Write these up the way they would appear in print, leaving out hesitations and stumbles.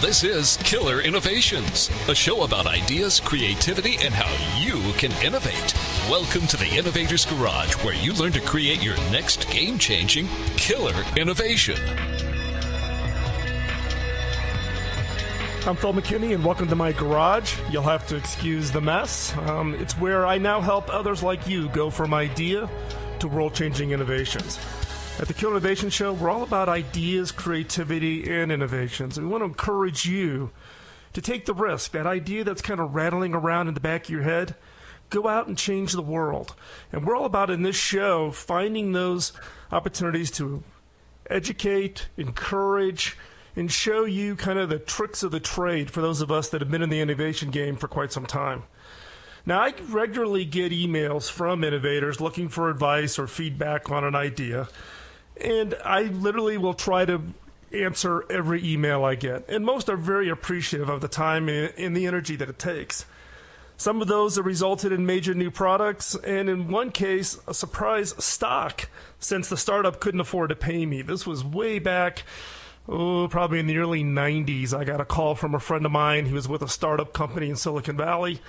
This is Killer Innovations, a show about ideas, creativity, and how you can innovate. Welcome to the Innovator's Garage, where you learn to create your next game-changing killer innovation. I'm Phil McKinney, and welcome to my garage. You'll have to excuse the mess. It's where I now help others like you go from idea to world-changing innovations. At the Killer Innovation Show, we're all about ideas, creativity, and innovations. And we want to encourage you to take the risk. That idea that's kind of rattling around in the back of your head, go out and change the world. And we're all about, in this show, finding those opportunities to educate, encourage, and show you kind of the tricks of the trade for those of us that have been in the innovation game for quite some time. Now, I regularly get emails from innovators looking for advice or feedback on an idea. And I literally will try to answer every email I get. And most are very appreciative of the time and the energy that it takes. Some of those have resulted in major new products, and in one case, a surprise stock, since the startup couldn't afford to pay me. This was way back, probably in the early 90s. I got a call from a friend of mine. He was with a startup company in Silicon Valley.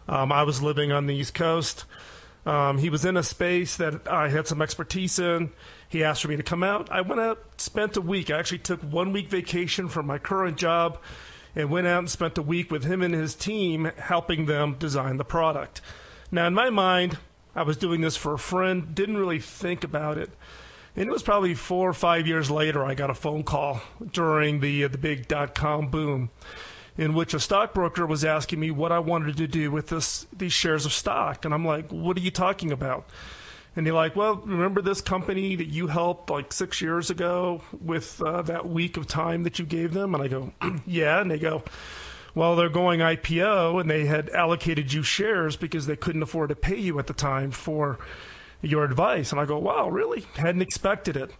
I was living on the East Coast. He was in a space that I had some expertise in. He asked for me to come out. I went out, spent a week. I actually took 1 week vacation from my current job and went out and spent a week with him and his team helping them design the product. Now, in my mind, I was doing this for a friend, didn't really think about it. And it was probably 4 or 5 years later I got a phone call during the big .com boom, in which a stockbroker was asking me what I wanted to do with these shares of stock. And I'm like, what are you talking about? And they're like, well, remember this company that you helped like 6 years ago with that week of time that you gave them? And I go, yeah. And they go, well, they're going IPO, and they had allocated you shares because they couldn't afford to pay you at the time for your advice. And I go, wow, really? Hadn't expected it.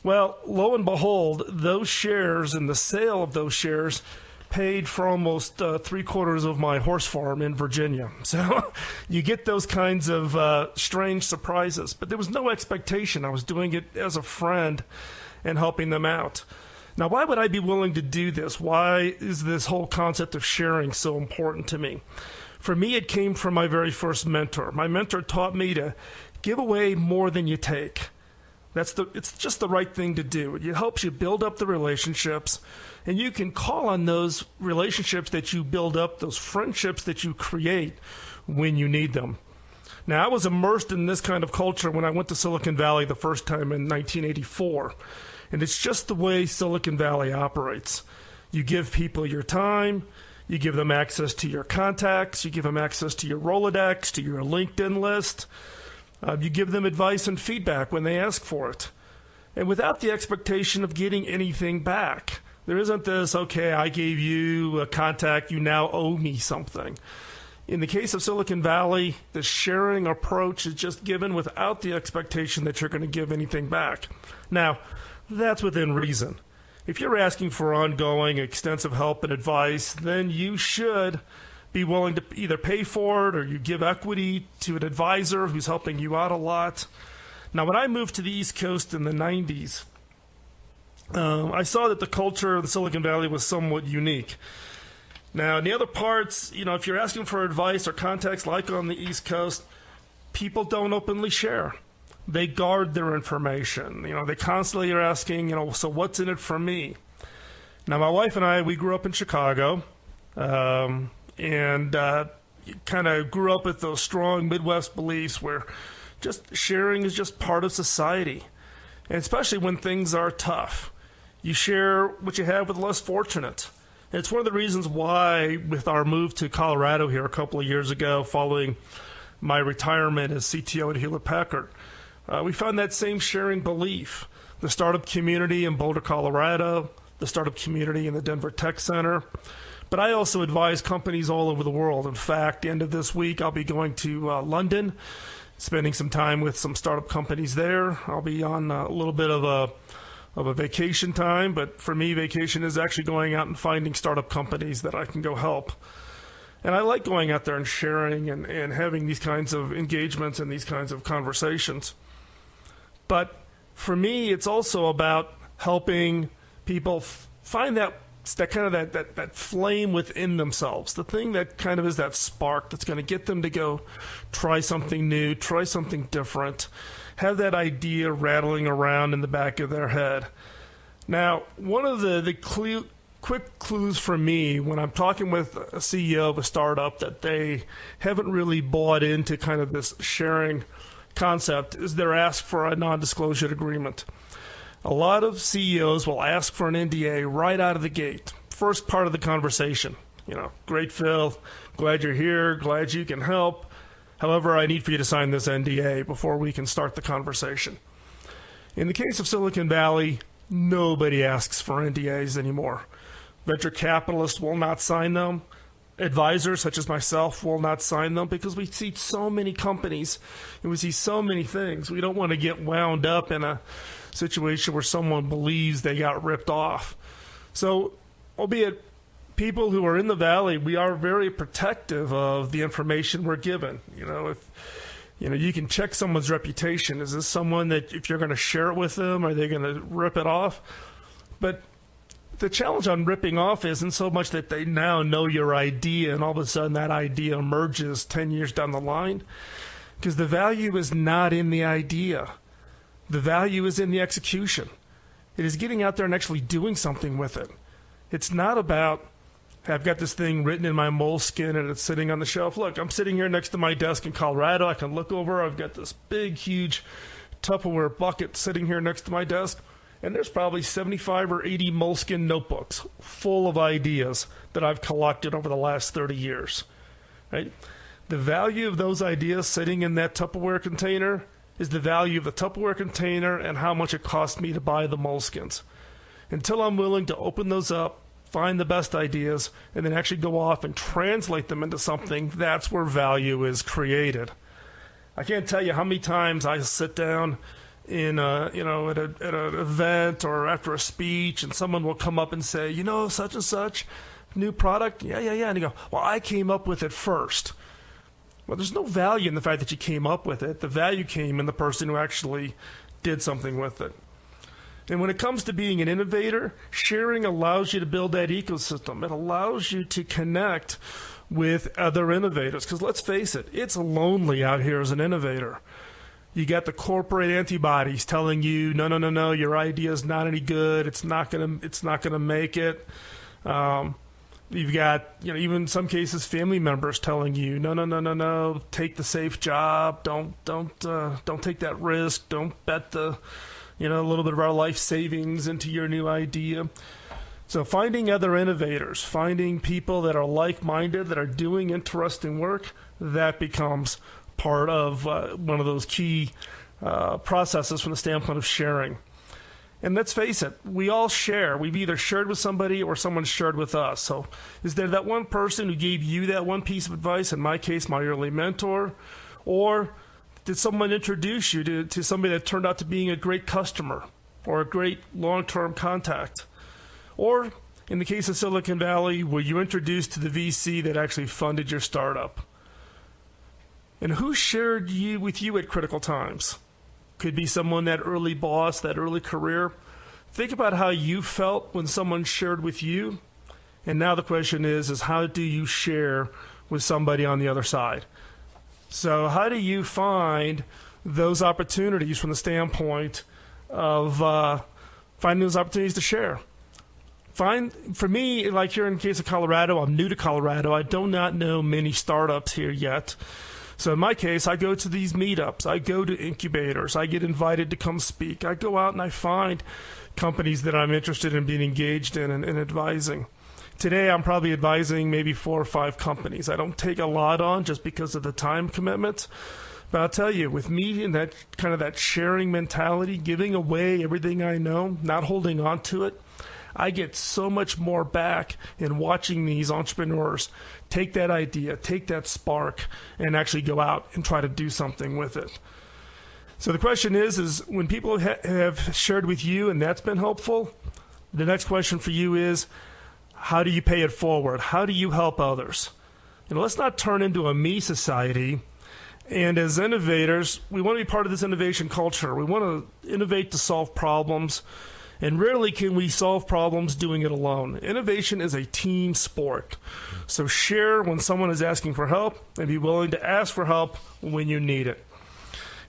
Well, lo and behold, those shares and the sale of those shares paid for almost 3/4 of my horse farm in Virginia. So you get those kinds of strange surprises. But there was no expectation. I was doing it as a friend and helping them out. Now, why would I be willing to do this? Why is this whole concept of sharing so important to me? For me, it came from my very first mentor. My mentor taught me to give away more than you take. It's just the right thing to do. It helps you build up the relationships, and you can call on those relationships that you build up, those friendships that you create when you need them. Now, I was immersed in this kind of culture when I went to Silicon Valley the first time in 1984, and it's just the way Silicon Valley operates. You give people your time, you give them access to your contacts, you give them access to your Rolodex, to your LinkedIn list. You give them advice and feedback when they ask for it. And without the expectation of getting anything back. There isn't this, okay, I gave you a contact, you now owe me something. In the case of Silicon Valley, the sharing approach is just given without the expectation that you're going to give anything back. Now, that's within reason. If you're asking for ongoing, extensive help and advice, then you should be willing to either pay for it or you give equity to an advisor who's helping you out a lot. Now, when I moved to the East Coast in the 90s, I saw that the culture of the Silicon Valley was somewhat unique. Now, in the other parts, if you're asking for advice or contacts like on the East Coast, people don't openly share. They guard their information. They constantly are asking, so what's in it for me? Now, my wife and I, we grew up in Chicago. And kind of grew up with those strong Midwest beliefs where just sharing is just part of society. And especially when things are tough. You share what you have with the less fortunate. And it's one of the reasons why, with our move to Colorado here a couple of years ago, following my retirement as CTO at Hewlett-Packard, we found that same sharing belief. The startup community in Boulder, Colorado, the startup community in the Denver Tech Center. But I also advise companies all over the world. In fact, the end of this week, I'll be going to London, spending some time with some startup companies there. I'll be on a little bit of a vacation time, but for me, vacation is actually going out and finding startup companies that I can go help. And I like going out there and sharing and having these kinds of engagements and these kinds of conversations. But for me, it's also about helping people find that It's that kind of that flame within themselves, the thing that kind of is that spark that's going to get them to go try something new, try something different, have that idea rattling around in the back of their head. Now, one of the quick clues for me when I'm talking with a CEO of a startup that they haven't really bought into kind of this sharing concept is they're asked for a non-disclosure agreement. A lot of CEOs will ask for an NDA right out of the gate. First part of the conversation. Great, Phil. Glad you're here. Glad you can help. However, I need for you to sign this NDA before we can start the conversation. In the case of Silicon Valley, nobody asks for NDAs anymore. Venture capitalists will not sign them. Advisors such as myself will not sign them because we see so many companies and we see so many things. We don't want to get wound up in a situation where someone believes they got ripped off. So, albeit people who are in the Valley, we are very protective of the information we're given. If you can check someone's reputation. Is this someone that if you're going to share it with them, are they going to rip it off? But the challenge on ripping off isn't so much that they now know your idea and all of a sudden that idea emerges 10 years down the line, because the value is not in the idea. The value is in the execution. It is getting out there and actually doing something with it. It's not about, I've got this thing written in my moleskin and it's sitting on the shelf. Look, I'm sitting here next to my desk in Colorado. I can look over. I've got this big, huge Tupperware bucket sitting here next to my desk. And there's probably 75 or 80 moleskin notebooks full of ideas that I've collected over the last 30 years. Right? The value of those ideas sitting in that Tupperware container is the value of the Tupperware container and how much it cost me to buy the moleskins. Until I'm willing to open those up, find the best ideas, and then actually go off and translate them into something, that's where value is created. I can't tell you how many times I sit down in at an event or after a speech, and someone will come up and say, such and such, new product, yeah, and you go, well, I came up with it first. Well, there's no value in the fact that you came up with it. The value came in the person who actually did something with it. And when it comes to being an innovator, sharing allows you to build that ecosystem. It allows you to connect with other innovators. Because let's face it, it's lonely out here as an innovator. You got the corporate antibodies telling you, no, your idea is not any good. It's not gonna make it. You've got, even in some cases, family members telling you, no, take the safe job. Don't take that risk. Don't bet a little bit of our life savings into your new idea. So finding other innovators, finding people that are like-minded, that are doing interesting work, that becomes part of one of those key processes from the standpoint of sharing. And let's face it, we all share. We've either shared with somebody or someone's shared with us. So is there that one person who gave you that one piece of advice, in my case, my early mentor? Or did someone introduce you to somebody that turned out to being a great customer or a great long-term contact? Or in the case of Silicon Valley, were you introduced to the VC that actually funded your startup? And who shared with you at critical times? Could be someone, that early boss, that early career. Think about how you felt when someone shared with you. And now the question is how do you share with somebody on the other side? So how do you find those opportunities from the standpoint of finding those opportunities to share? For me, like here in the case of Colorado, I'm new to Colorado. I do not know many startups here yet. So in my case, I go to these meetups. I go to incubators. I get invited to come speak. I go out and I find companies that I'm interested in being engaged in and advising. Today, I'm probably advising maybe 4 or 5 companies. I don't take a lot on just because of the time commitment. But I'll tell you, with me and that kind of that sharing mentality, giving away everything I know, not holding on to it, I get so much more back in watching these entrepreneurs take that idea, take that spark, and actually go out and try to do something with it. So the question is when people have shared with you and that's been helpful, the next question for you is, how do you pay it forward? How do you help others? Let's not turn into a me society. And as innovators, we want to be part of this innovation culture. We want to innovate to solve problems. And rarely can we solve problems doing it alone. Innovation is a team sport. So share when someone is asking for help and be willing to ask for help when you need it.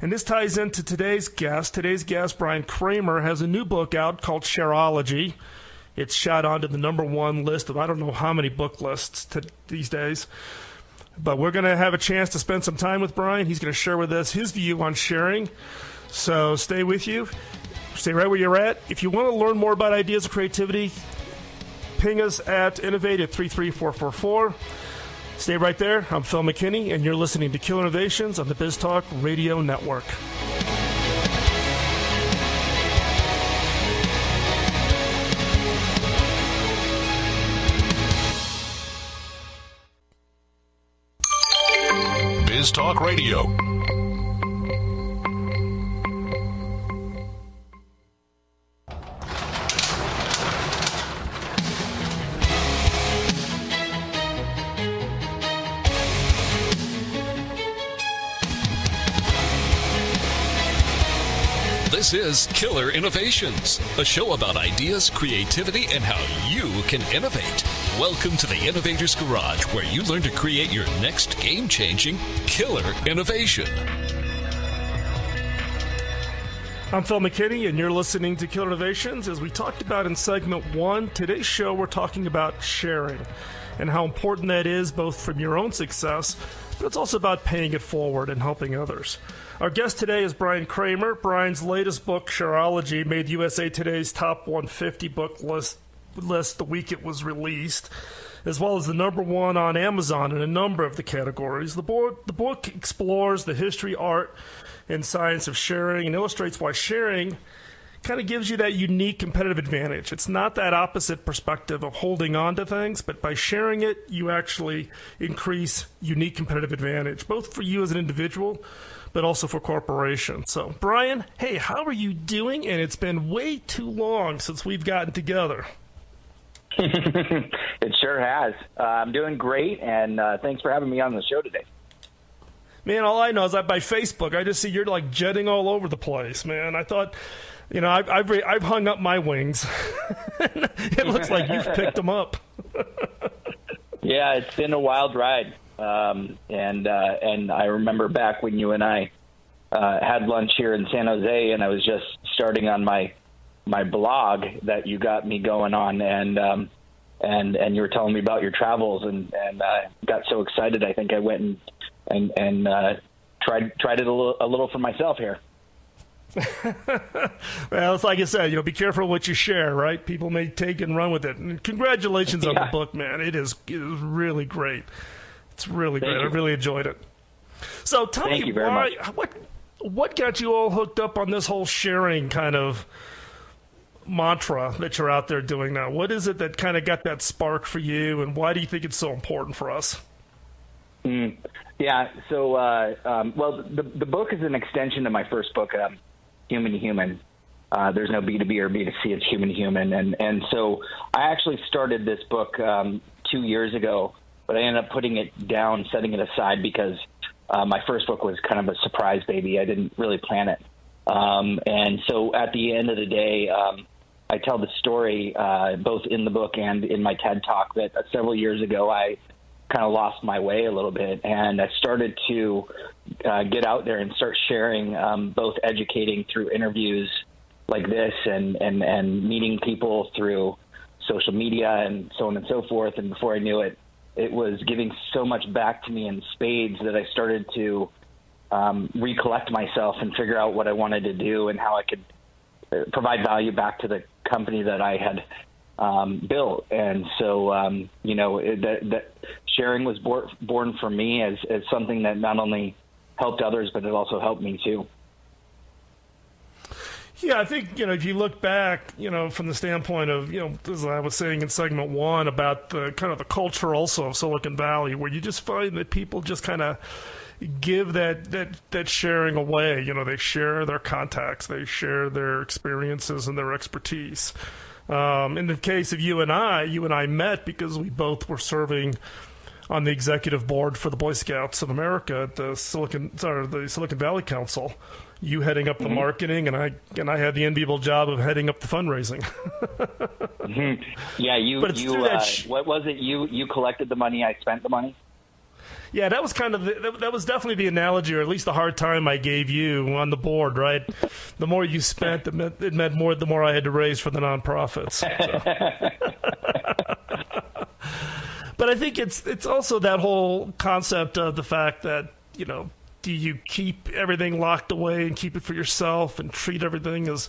And this ties into today's guest. Today's guest, Brian Kramer, has a new book out called Shareology. It's shot onto the #1 list of I don't know how many book lists these days. But we're going to have a chance to spend some time with Brian. He's going to share with us his view on sharing. So stay with you. Stay right where you're at. If you want to learn more about ideas of creativity, ping us at Innovate at 33444. Stay right there. I'm Phil McKinney, and you're listening to Killer Innovations on the BizTalk Radio Network. BizTalk Radio. This is Killer Innovations, a show about ideas, creativity, and how you can innovate. Welcome to the Innovator's Garage, where you learn to create your next game-changing killer innovation. I'm Phil McKinney, and you're listening to Killer Innovations. As we talked about in segment 1, today's show we're talking about sharing and how important that is, both from your own success, but it's also about paying it forward and helping others. Our guest today is Brian Kramer. Brian's latest book, Shareology, made USA Today's top 150 book list the week it was released, as well as the #1 on Amazon in a number of the categories. The book explores the history, art, and science of sharing and illustrates why sharing kind of gives you that unique competitive advantage. It's not that opposite perspective of holding on to things, but by sharing it, you actually increase unique competitive advantage, both for you as an individual, but also for corporations. So, Brian, hey, how are you doing? And it's been way too long since we've gotten together. It sure has. I'm doing great, and thanks for having me on the show today. Man, all I know is that by Facebook, I just see you're like jetting all over the place, man. I thought, I've hung up my wings. It looks like you've picked them up. Yeah, it's been a wild ride. And I remember back when you and I had lunch here in San Jose, and I was just starting on my blog that you got me going on, and you were telling me about your travels, and I got so excited. I think I went and tried it a little for myself here. Well, it's like I said, be careful what you share, right? People may take and run with it. And congratulations on the book, man. It is really great. It's really great. I really enjoyed it. So tell me what got you all hooked up on this whole sharing kind of mantra that you're out there doing now? What is it that kind of got that spark for you, and why do you think it's so important for us? Yeah, so, well, the book is an extension of my first book, Human to Human. There's no B2B or B2C, it's human to human. And so I actually started this book 2 years ago, but I ended up putting it down, setting it aside because my first book was kind of a surprise baby. I didn't really plan it. And so at the end of the day, I tell the story both in the book and in my TED Talk that several years ago I kind of lost my way a little bit, and I started to get out there and start sharing, both educating through interviews like this and meeting people through social media and so on and so forth. And before I knew it, it was giving so much back to me in spades that I started to recollect myself and figure out what I wanted to do and how I could provide value back to the company that I had built. And so, that sharing was born for me as something that not only helped others, but it also helped me too. Yeah, I think, if you look back, from the standpoint of, as I was saying in segment 1 about the kind of the culture also of Silicon Valley, where you just find that people just kind of give that sharing away. They share their contacts, they share their experiences and their expertise. In the case of you and I met because we both were serving on the executive board for the Boy Scouts of America at the Silicon Valley Council. You heading up the marketing, and I had the enviable job of heading up the fundraising. Yeah, what was it? You collected the money, I spent the money. Yeah, that was that was definitely the analogy, or at least the hard time I gave you on the board, right? The more you spent, it meant more. The more I had to raise for the nonprofits. So. But I think it's also that whole concept of the fact that, you know, do you keep everything locked away and keep it for yourself and treat everything as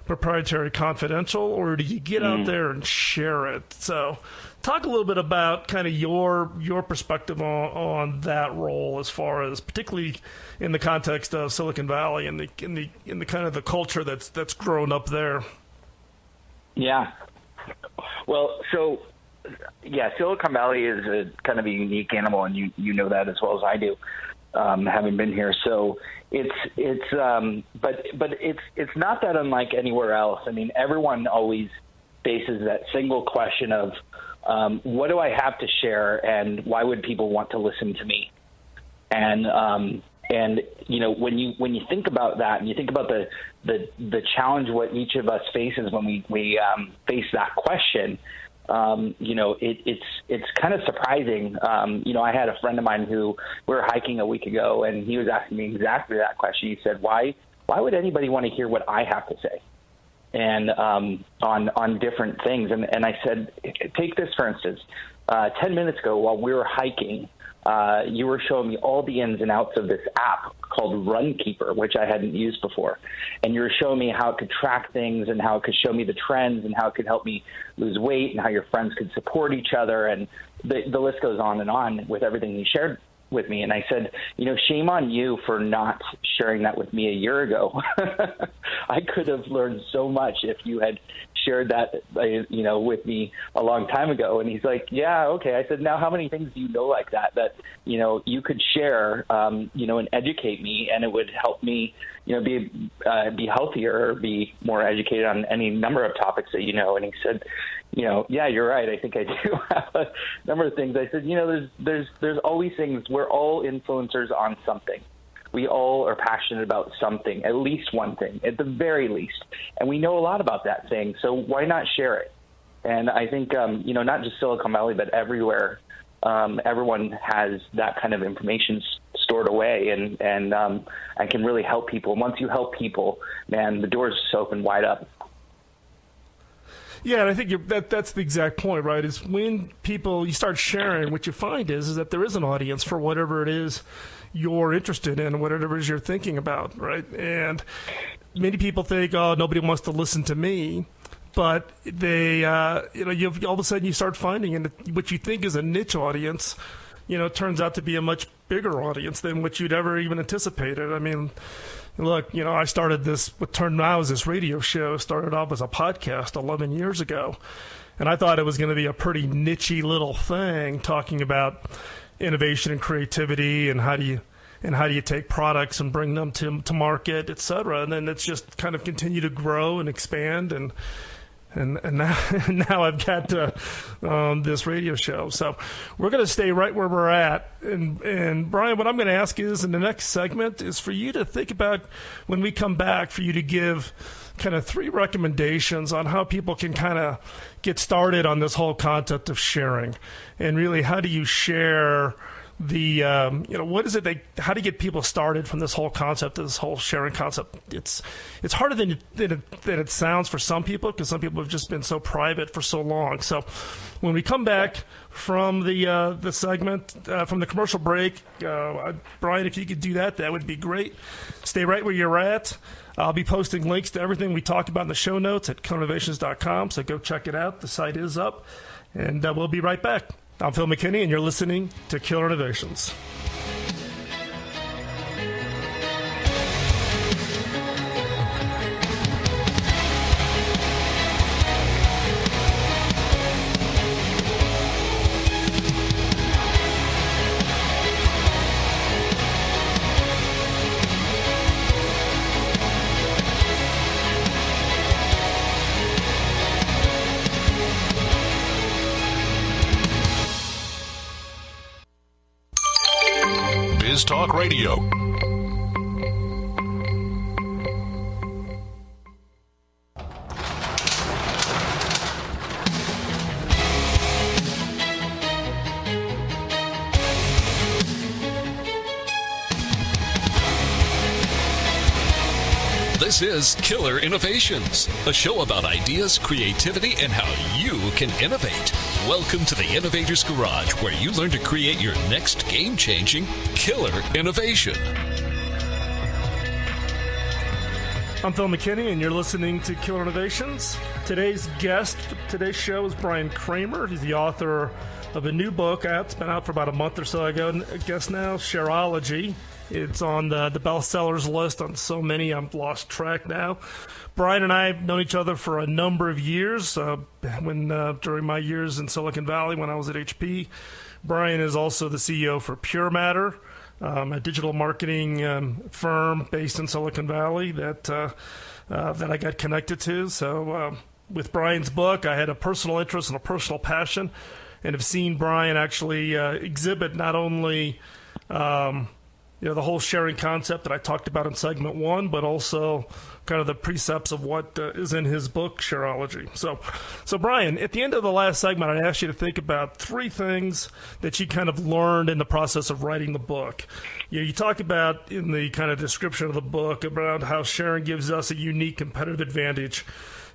proprietary confidential, or do you get out there and share it? So talk a little bit about kind of your perspective on that role, as far as particularly in the context of Silicon Valley and in the kind of the culture that's grown up there. Yeah. Well, so yeah, Silicon Valley is a kind of a unique animal, and you know that as well as I do, having been here. So it's not that unlike anywhere else. I mean, everyone always faces that single question of what do I have to share, and why would people want to listen to me? And you know, when you think about that, and you think about the challenge what each of us faces when we face that question. You know, it's kind of surprising. You know, I had a friend of mine who we were hiking a week ago, and he was asking me exactly that question. He said, why would anybody want to hear what I have to say? And on different things. And I said, take this, for instance, 10 minutes ago while we were hiking, you were showing me all the ins and outs of this app called Runkeeper, which I hadn't used before. And you were showing me how it could track things, and how it could show me the trends, and how it could help me lose weight, and how your friends could support each other. And the list goes on with everything you shared with me. And I said, you know, shame on you for not sharing that with me a year ago. I could have learned so much if you had shared that, you know, with me a long time ago. And he's like, yeah, okay. I said, now how many things do you know like that, you know, you could share, you know, and educate me, and it would help me, you know, be healthier, or be more educated on any number of topics that you know. And he said, you know, yeah, you're right. I think I do have a number of things. I said, you know, there's always things. We're all influencers on something. We all are passionate about something, at least one thing, at the very least. And we know a lot about that thing, so why not share it? And I think, you know, not just Silicon Valley, but everywhere, everyone has that kind of information stored away, and can really help people. And once you help people, man, the doors just open wide up. Yeah, and I think that's the exact point, right? Is when you start sharing, what you find is that there is an audience for whatever it is you're interested in, whatever it is you're thinking about, right? And many people think, oh, nobody wants to listen to me, but they, you know, all of a sudden you start finding, and what you think is a niche audience, you know, turns out to be a much bigger audience than what you'd ever even anticipated. I mean, look, you know, I started what turned out as this radio show, started off as a podcast 11 years ago. And I thought it was going to be a pretty niche-y little thing, talking about innovation and creativity, and how do you take products and bring them to market, et cetera. And then it's just kind of continue to grow and expand, and now I've got this radio show. So we're going to stay right where we're at. And Brian, what I'm going to ask is, in the next segment, is for you to think about, when we come back, for you to give kind of 3 recommendations on how people can kind of get started on this whole concept of sharing. And really, how do you share the, you know, what is it how do you get people started from this whole concept, this whole sharing concept? It's harder than it sounds for some people, because some people have just been so private for so long. So when we come back from the segment, from the commercial break, Brian, if you could do that would be great. Stay right where you're at. I'll be posting links to everything we talked about in the show notes at killerinnovations.com, so go check it out. The site is up, and we'll be right back. I'm Phil McKinney, and you're listening to Killer Innovations. Biz Talk Radio. This is Killer Innovations, a show about ideas, creativity, and how you can innovate. Welcome to the Innovator's Garage, where you learn to create your next game-changing killer innovation. I'm Phil McKinney, and you're listening to Killer Innovations. Today's guest, today's show is Brian Kramer. He's the author of a new book out. It's been out for about a month or so ago, I guess now, Shareology. It's on the bestsellers list on so many, I've lost track now. Brian and I have known each other for a number of years. During my years in Silicon Valley when I was at HP. Brian is also the CEO for Pure Matter, a digital marketing firm based in Silicon Valley that I got connected to. So with Brian's book, I had a personal interest and a personal passion, and have seen Brian actually exhibit not only the whole sharing concept that I talked about in segment 1, but also kind of the precepts of what is in his book, Shareology. So Brian, at the end of the last segment, I asked you to think about 3 things that you kind of learned in the process of writing the book. You talk about in the kind of description of the book about how sharing gives us a unique competitive advantage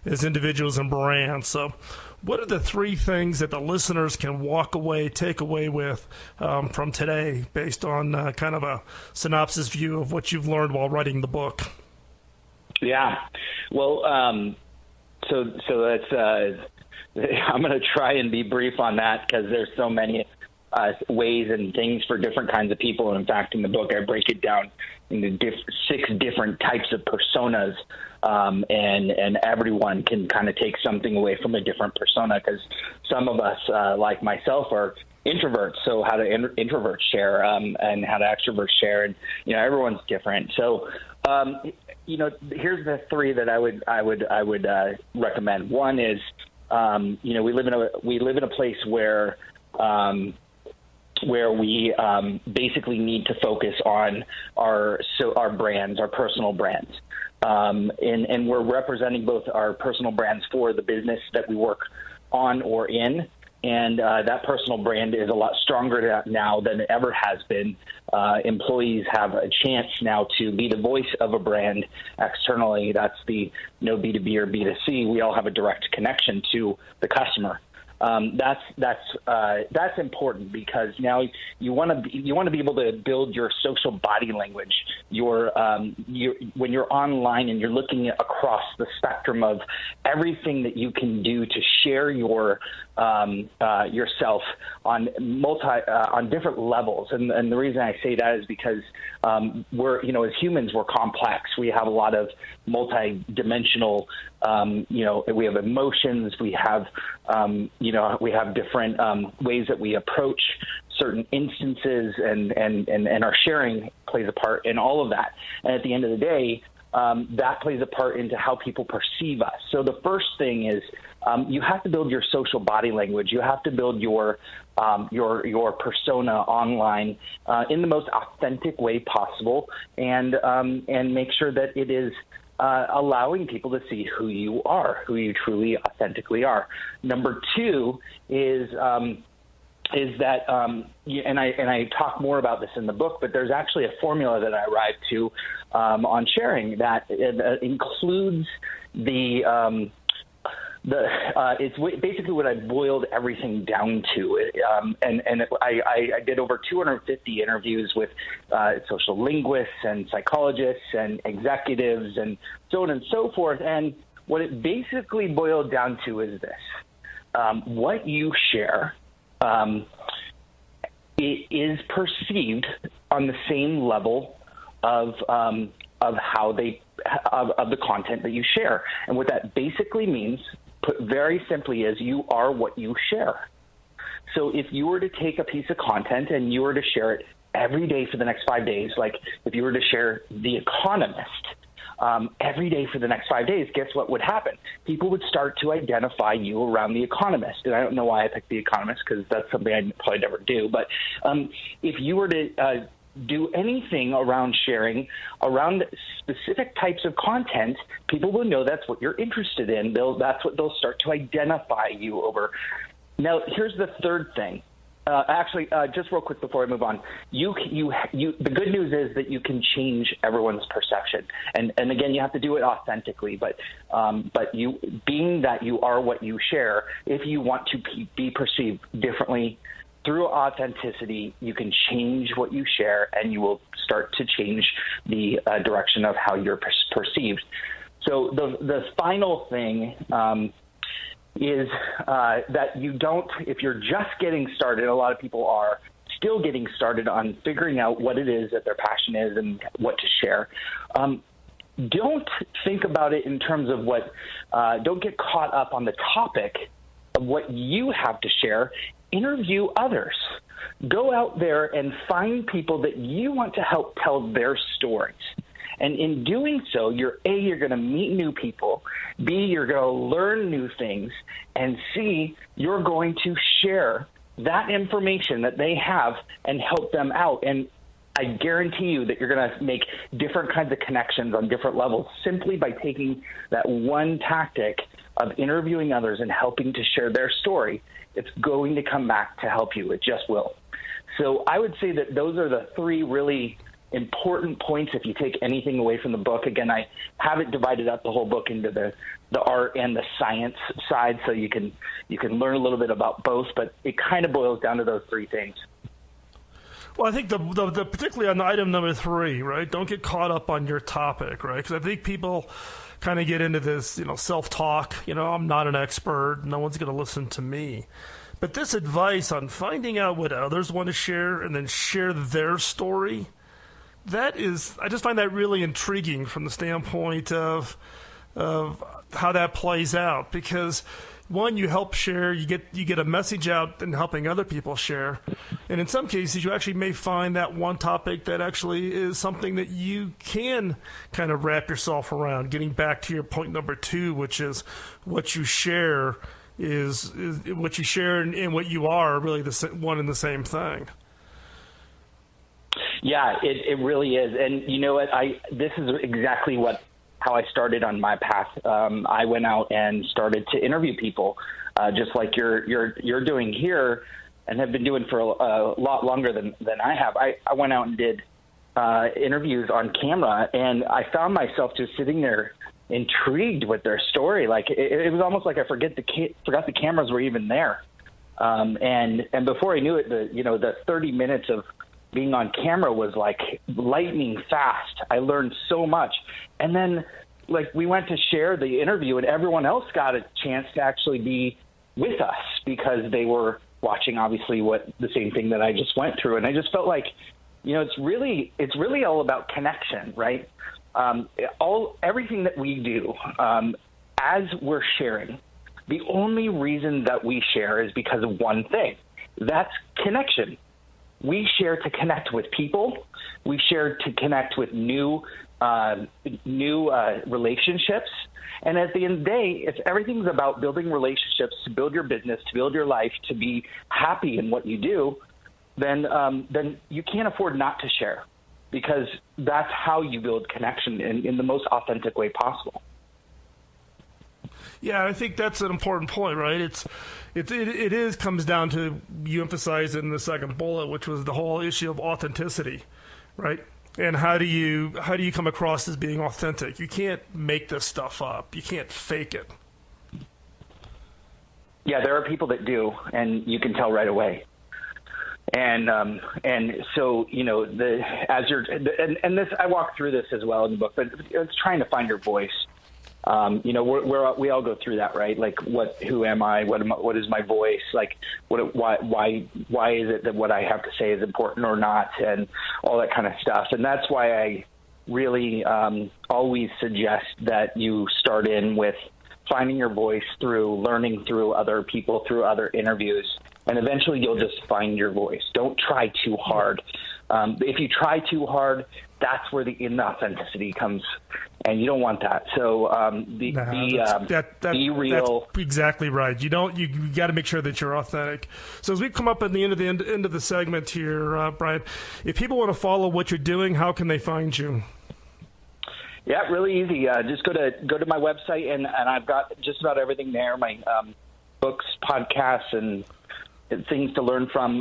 as individuals and brands. So what are the 3 things that the listeners can take away with from today based on kind of a synopsis view of what you've learned while writing the book? Yeah. Well, so that's, I'm going to try and be brief on that because there's so many ways and things for different kinds of people. And in fact, in the book, I break it down into 6 different types of personas. And everyone can kind of take something away from a different persona, because some of us, like myself, are introverts. So how do introverts share and how do extroverts share? And, everyone's different. So, here's the 3 that I would recommend. One is, we live in a place where we basically need to focus on our brands, our personal brands. And we're representing both our personal brands for the business that we work on or in. And that personal brand is a lot stronger now than it ever has been. Employees have a chance now to be the voice of a brand externally. That's the B2B or B2C. We all have a direct connection to the customer. That's important, because now you want to be able to build your social body language. When you're online and you're looking across the spectrum of everything that you can do to share yourself on different levels. And the reason I say that is because we're as humans, we're complex. We have a lot of multi-dimensional. We have emotions. We have we have different ways that we approach certain instances, and our sharing plays a part in all of that. And at the end of the day, that plays a part into how people perceive us. So the first thing is you have to build your social body language. You have to build your persona online in the most authentic way possible, and make sure that it is allowing people to see who you are, who you truly authentically are. Number 2 is that, and I talk more about this in the book, but there's actually a formula that I arrived to on sharing that includes it's basically what I boiled everything down to. I did over 250 interviews with social linguists and psychologists and executives and so on and so forth. And what it basically boiled down to is this: what you share it is perceived on the same level of how of the content that you share. And what that basically means, put very simply, is you are what you share. So if you were to take a piece of content and you were to share it every day for the next 5 days, like if you were to share The Economist every day for the next 5 days, guess what would happen? People would start to identify you around The Economist. And I don't know why I picked The Economist, because that's something I'd probably never do. But if you were to do anything around sharing, around specific types of content, people will know that's what you're interested in. That's what they'll start to identify you over. Now, here's the third thing. Just real quick before I move on, the good news is that you can change everyone's perception, and again, you have to do it authentically. But you, being that you are what you share, if you want to be perceived differently through authenticity, you can change what you share, and you will start to change the direction of how you're perceived. So the final thing. Is that you don't, if you're just getting started, a lot of people are still getting started on figuring out what it is that their passion is and what to share. Don't think about it in terms of don't get caught up on the topic of what you have to share. Interview others. Go out there and find people that you want to help tell their stories. And in doing so, you're going to meet new people, B, you're going to learn new things, and C, you're going to share that information that they have and help them out. And I guarantee you that you're going to make different kinds of connections on different levels simply by taking that one tactic of interviewing others and helping to share their story. It's going to come back to help you. It just will. So I would say that those are the three really important points if you take anything away from the book. Again, I haven't divided up the whole book into the art and the science side, so you can learn a little bit about both, but it kind of boils down to those three things. Well, I think the particularly on item number 3, right? Don't get caught up on your topic, right? Because I think people kind of get into this, self-talk. I'm not an expert. No one's going to listen to me. But this advice on finding out what others want to share and then share their story, I just find that really intriguing from the standpoint of how that plays out. Because one, you help share, you get a message out in helping other people share, and in some cases, you actually may find that one topic that actually is something that you can kind of wrap yourself around. Getting back to your point number 2, which is what you share is what you share and what you are really one and the same thing. Yeah, it really is. And you know what? This is exactly how I started on my path. I went out and started to interview people, just like you're doing here, and have been doing for a lot longer than I have. I went out and did interviews on camera, and I found myself just sitting there intrigued with their story. Like it was almost like I forgot the cameras were even there. And before I knew it, the 30 minutes of being on camera was like lightning fast. I learned so much. And then we went to share the interview, and everyone else got a chance to actually be with us because they were watching obviously the same thing that I just went through. And I just felt like, it's really all about connection, right? Everything that we do, as we're sharing, the only reason that we share is because of one thing. That's connection. We share to connect with people. We share to connect with new relationships. And at the end of the day, if everything's about building relationships, to build your business, to build your life, to be happy in what you do, then you can't afford not to share, because that's how you build connection in the most authentic way possible. Yeah, I think that's an important point, right? It comes down to, you emphasized in the second bullet, which was the whole issue of authenticity, right? And how do you come across as being authentic? You can't make this stuff up. You can't fake it. Yeah, there are people that do, and you can tell right away. And so this, I walk through this as well in the book, but it's trying to find your voice. We all go through that, right? Like, who am I? What is my voice? Like, why is it that what I have to say is important or not, and all that kind of stuff. And that's why I really always suggest that you start in with finding your voice through learning through other people, through other interviews, and eventually you'll just find your voice. Don't try too hard. If you try too hard, that's where the inauthenticity comes, and you don't want that. So be real. That's exactly right. You got to make sure that you're authentic. So as we come up at the end of the segment here, Brian, if people want to follow what you're doing, how can they find you? Yeah, really easy. Just go to my website, and I've got just about everything there. My books, podcasts, and things to learn from,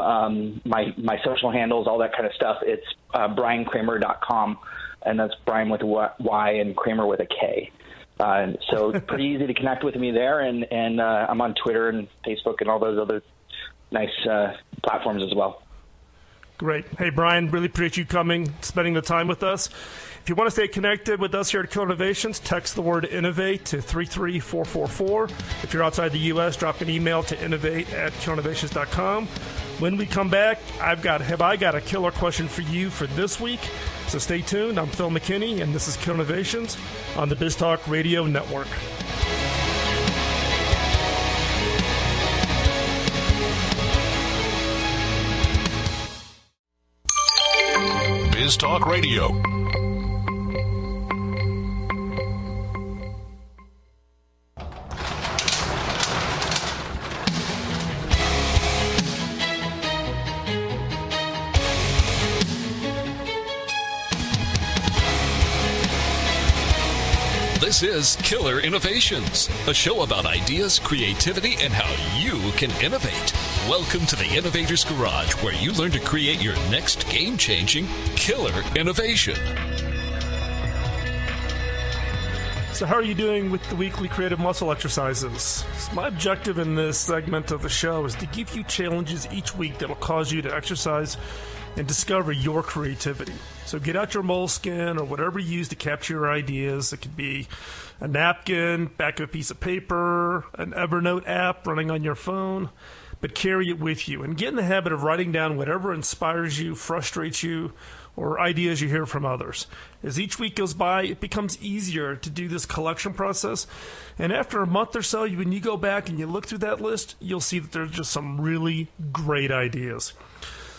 my social handles, all that kind of stuff. It's briankramer.com, and that's Brian with a Y and Kramer with a K. So it's pretty easy to connect with me there, and I'm on Twitter and Facebook and all those other nice platforms as well. Great. Hey, Brian, really appreciate you coming, spending the time with us. If you want to stay connected with us here at Killer Innovations, text the word INNOVATE to 33444. If you're outside the U.S., drop an email to innovate@killerinnovations.com. When we come back, have I got a killer question for you for this week. So stay tuned. I'm Phil McKinney, and this is Killer Innovations on the BizTalk Radio Network. BizTalk Radio. This is Killer Innovations, a show about ideas, creativity, and how you can innovate. Welcome to the Innovator's Garage, where you learn to create your next game-changing killer innovation. So how are you doing with the weekly creative muscle exercises? So my objective in this segment of the show is to give you challenges each week that will cause you to exercise and discover your creativity. So get out your moleskin or whatever you use to capture your ideas. It could be a napkin, back of a piece of paper, an Evernote app running on your phone, but carry it with you and get in the habit of writing down whatever inspires you, frustrates you, or ideas you hear from others. As each week goes by, it becomes easier to do this collection process. And after a month or so, when you go back and you look through that list, you'll see that there's just some really great ideas.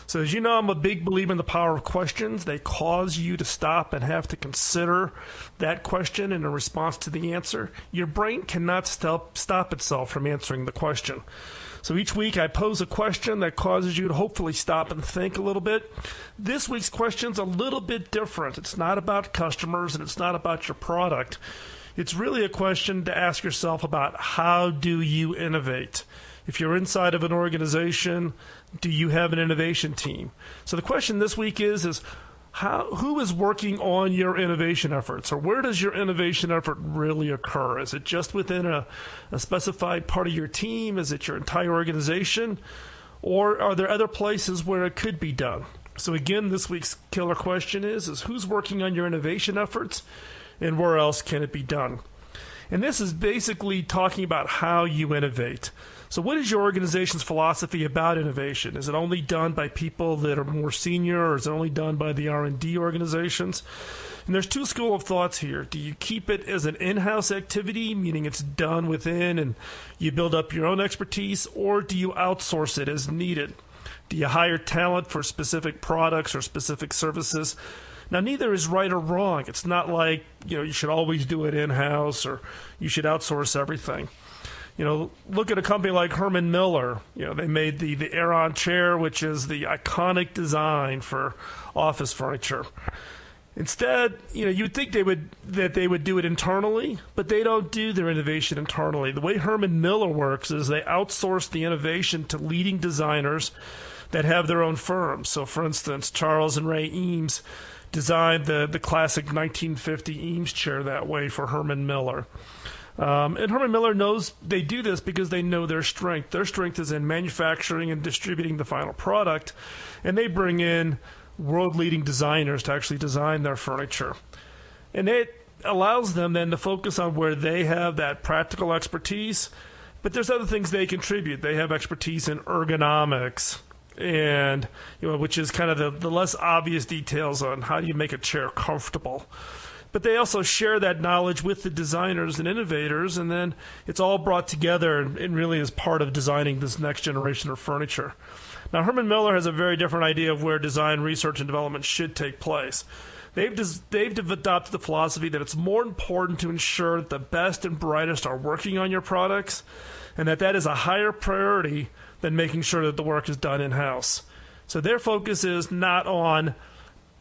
So as you know, I'm a big believer in the power of questions. They cause you to stop and have to consider that question in a response to the answer. Your brain cannot stop itself from answering the question. So each week I pose a question that causes you to hopefully stop and think a little bit. This week's question's a little bit different. It's not about customers and it's not about your product. It's really a question to ask yourself about how do you innovate? If you're inside of an organization, do you have an innovation team? So the question this week is who is working on your innovation efforts? Or where does your innovation effort really occur? Is it just within a specified part of your team? Is it your entire organization? Or are there other places where it could be done? So again, this week's killer question is who's working on your innovation efforts and where else can it be done? And this is basically talking about how you innovate. So what is your organization's philosophy about innovation? Is it only done by people that are more senior, or is it only done by the R&D organizations? And there's two schools of thoughts here. Do you keep it as an in-house activity, meaning it's done within and you build up your own expertise, or do you outsource it as needed? Do you hire talent for specific products or specific services? Now, neither is right or wrong. It's not like, you should always do it in-house or you should outsource everything. Look at a company like Herman Miller. They made the Aeron chair, which is the iconic design for office furniture. Instead, you'd think they would do it internally, but they don't do their innovation internally. The way Herman Miller works is they outsource the innovation to leading designers that have their own firms. So, for instance, Charles and Ray Eames designed the classic 1950 Eames chair that way for Herman Miller. And Herman Miller knows they do this because they know their strength. Their strength is in manufacturing and distributing the final product, and they bring in world-leading designers to actually design their furniture. And it allows them then to focus on where they have that practical expertise, but there's other things they contribute. They have expertise in ergonomics, and which is kind of the less obvious details on how do you make a chair comfortable. But they also share that knowledge with the designers and innovators, and then it's all brought together and really is part of designing this next generation of furniture. Now, Herman Miller has a very different idea of where design, research, and development should take place. They've adopted the philosophy that it's more important to ensure that the best and brightest are working on your products, and that is a higher priority than making sure that the work is done in-house. So their focus is not on,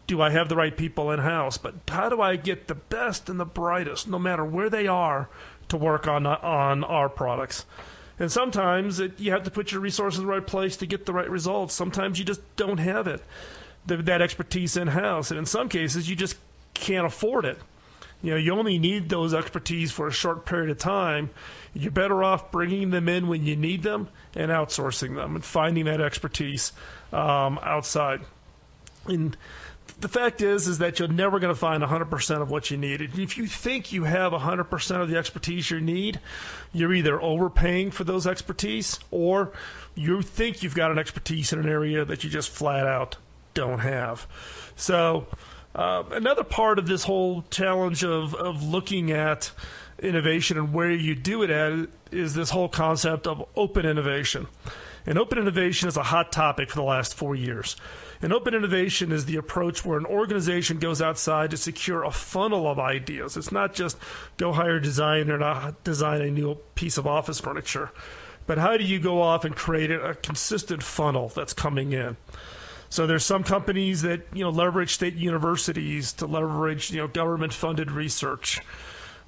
do I have the right people in-house, but how do I get the best and the brightest, no matter where they are, to work on our products. And sometimes you have to put your resources in the right place to get the right results. Sometimes you just don't have it, that expertise in-house. And in some cases, you just can't afford it. You only need those expertise for a short period of time. You're better off bringing them in when you need them and outsourcing them and finding that expertise outside. And the fact is that you're never going to find 100% of what you need. If you think you have 100% of the expertise you need, you're either overpaying for those expertise or you think you've got an expertise in an area that you just flat out don't have. So another part of this whole challenge of looking at innovation and where you do it at is this whole concept of open innovation. And open innovation is a hot topic for the last 4 years. And open innovation is the approach where an organization goes outside to secure a funnel of ideas. It's not just go hire a designer to design a new piece of office furniture, but how do you go off and create a consistent funnel that's coming in? So there's some companies that leverage state universities to leverage government-funded research.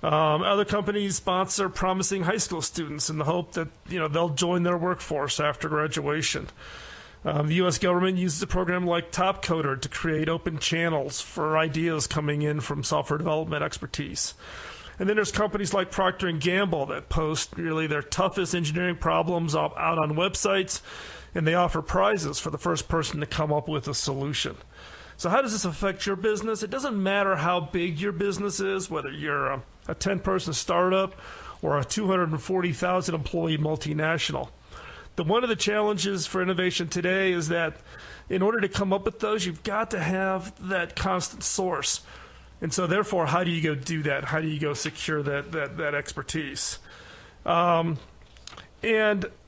Other companies sponsor promising high school students in the hope that they'll join their workforce after graduation. The U.S. government uses a program like Topcoder to create open channels for ideas coming in from software development expertise. And then there's companies like Procter & Gamble that post really their toughest engineering problems out on websites, and they offer prizes for the first person to come up with a solution. So how does this affect your business? It doesn't matter how big your business is, whether you're a 10-person startup or a 240,000 employee multinational. One of the challenges for innovation today is that in order to come up with those, you've got to have that constant source. And so therefore, how do you go do that? How do you go secure that expertise? And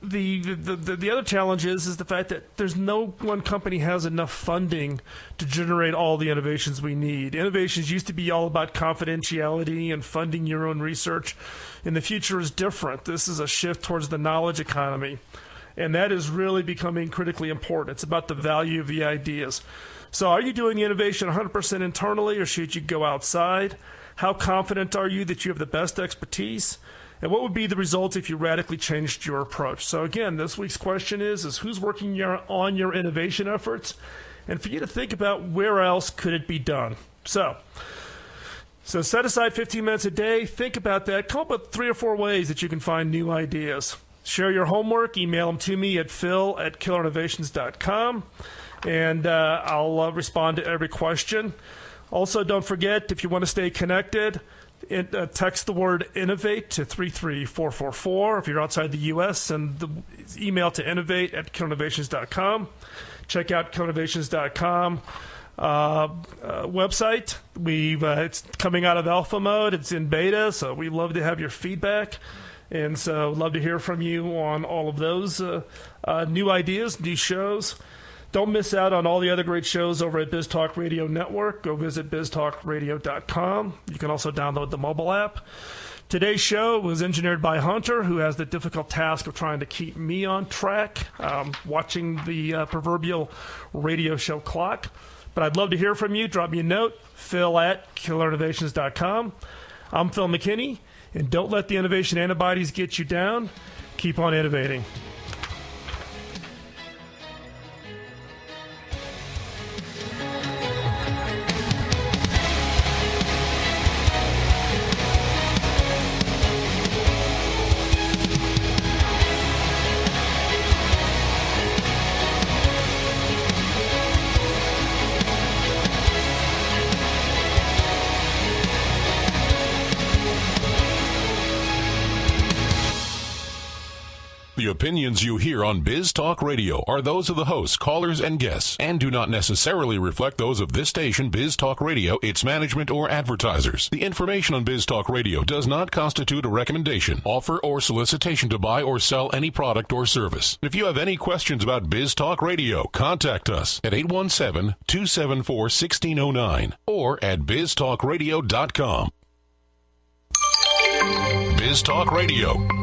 the other challenge is the fact that there's no one company has enough funding to generate all the innovations we need. Innovations used to be all about confidentiality and funding your own research, and the future is different. This is a shift towards the knowledge economy, and that is really becoming critically important. It's about the value of the ideas. So are you doing the innovation 100% internally, or should you go outside? How confident are you that you have the best expertise? And what would be the results if you radically changed your approach? So again, this week's question is who's working on your innovation efforts? And for you to think about where else could it be done. So set aside 15 minutes a day. Think about that. Come up with 3 or 4 ways that you can find new ideas. Share your homework. Email them to me at phil@killerinnovations.com. And I'll respond to every question. Also, don't forget, if you want to stay connected, text the word innovate to 33444. If you're outside the U.S., send the email to innovate@killerinnovations.com. Check out killerinnovations.com website. It's coming out of alpha mode. It's in beta, so we'd love to have your feedback. And so I'd love to hear from you on all of those new ideas, new shows. Don't miss out on all the other great shows over at BizTalk Radio Network. Go visit biztalkradio.com. You can also download the mobile app. Today's show was engineered by Hunter, who has the difficult task of trying to keep me on track, watching the proverbial radio show clock. But I'd love to hear from you. Drop me a note, phil@killerinnovations.com. I'm Phil McKinney, and don't let the innovation antibodies get you down. Keep on innovating. The opinions you hear on Biz Talk Radio are those of the hosts, callers, and guests, and do not necessarily reflect those of this station, Biz Talk Radio, its management, or advertisers. The information on Biz Talk Radio does not constitute a recommendation, offer, or solicitation to buy or sell any product or service. If you have any questions about Biz Talk Radio, contact us at 817-274-1609 or at biztalkradio.com. Biz Talk Radio.